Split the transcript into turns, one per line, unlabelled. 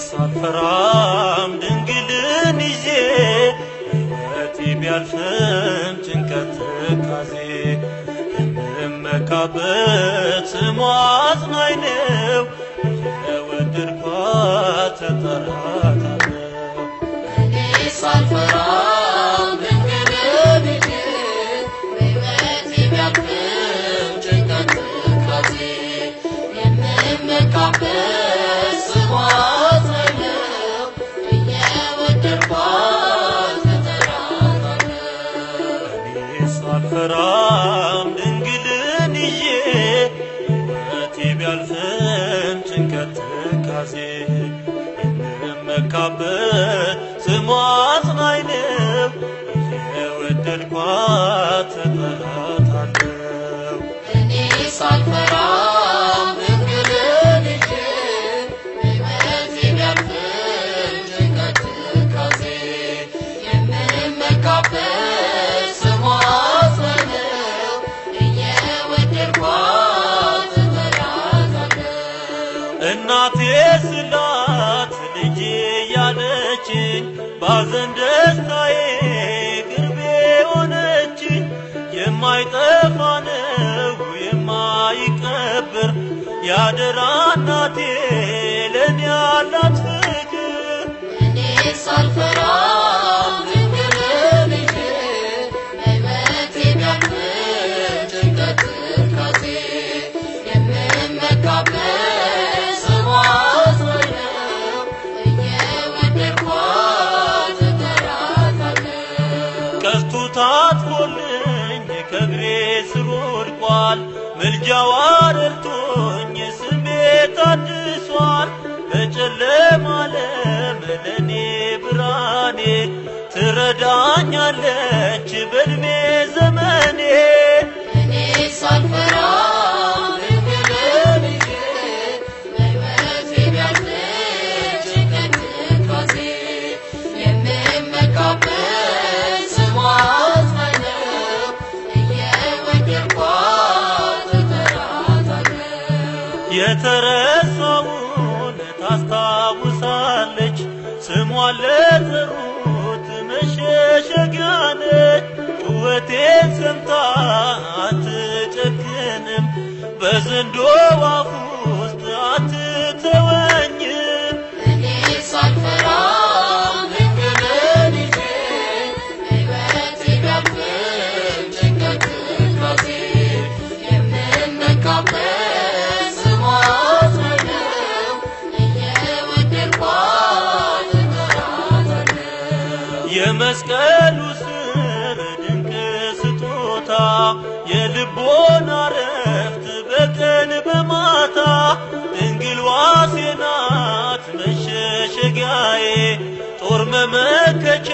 ሳልፈራም ድንግልን ይዤ ሕይወቴ ቢያልፍም ጭንቀት ትካዜ የምመካበት ስሟ አጽናኝ ነው። የወደድኳት እጠራታለሁ።
እኔ ሳልፈራም ድንግልን ይዤ ሕይወቴ ቢያልፍም ጭንቀት ትካዜ የምመካበት ስሟ አጽናኝ ነው። የወደድኳት እጠራታለሁ።
እኔ ሳልፈራም ድንግልን ይዤ ሕይወቴ ቢያልፍም ጭንቀት ትካዜ የምመካበት ስሟ አጽናኝ ነው። የወደድኳት እጠራታለሁ።
እኔ ሳልፈራም ድንግልን ይዤ ሕይወቴ ቢያልፍም ጭንቀት ትካዜ የምመካበት ስሟ አጽናኝ ነው። የወደድኳት እጠራታለሁ።
እናቴ ስላት ልጄ ያለችኝ ባዘን ደስታዬ ቅርቤ ሆነችኝ። የማይጠፋ ነው የማይቀበር ያደራ እናቴ ለኔ ያላት ፍቅር።
እኔ ሳልፈራም ድንግልን ይዤ ሕይወቴ ቢያልፍም ጭንቀት ትካዜ የምመካበት ስሟ አጽናኝ ነው። የወደድኳት እጠራታለሁ።
ቀስቱ ታጥፎልኝ ከእግሬ ስር ወድቋል። ምልጃዋ ረድቶኝ ስሜ ታድሷል። በጨለማ ዓለም ለእኔ ብርሃኔ ትረዳኛለች በዕድሜ ዘመኔ።
እኔ ሳልፈራም ድንግልን ይዤ ሕይወቴ ቢያልፍም ጭንቀት ትካዜ የምመካበት ስሟ አጽናኝ ነው። የወደድኳት እጠራታለሁ።
የተረሳውን ታስታውሳለች። ስሟን ለጠሩት መሸሸጊያ ነች። ጩኸቴን ሰምታ አትጨክንም። በዘንዶ አፍ ውስጥ አትተወኝም።
እኔ ሳልፈራም ድንግልን ይዤ ሕይወቴ ቢያልፍም ጭንቀት ትካዜ የምመካበት ስሟ አጽናኝ ነው። የወደድኳት እጠራታለሁ።
የመስቀሉ ስር ድንቅ ስጦታ የልቦና ረፍት በቀን በማታ ድንግል ዋሴ ናት መሸሸጊያዬ ጦር መመከቻ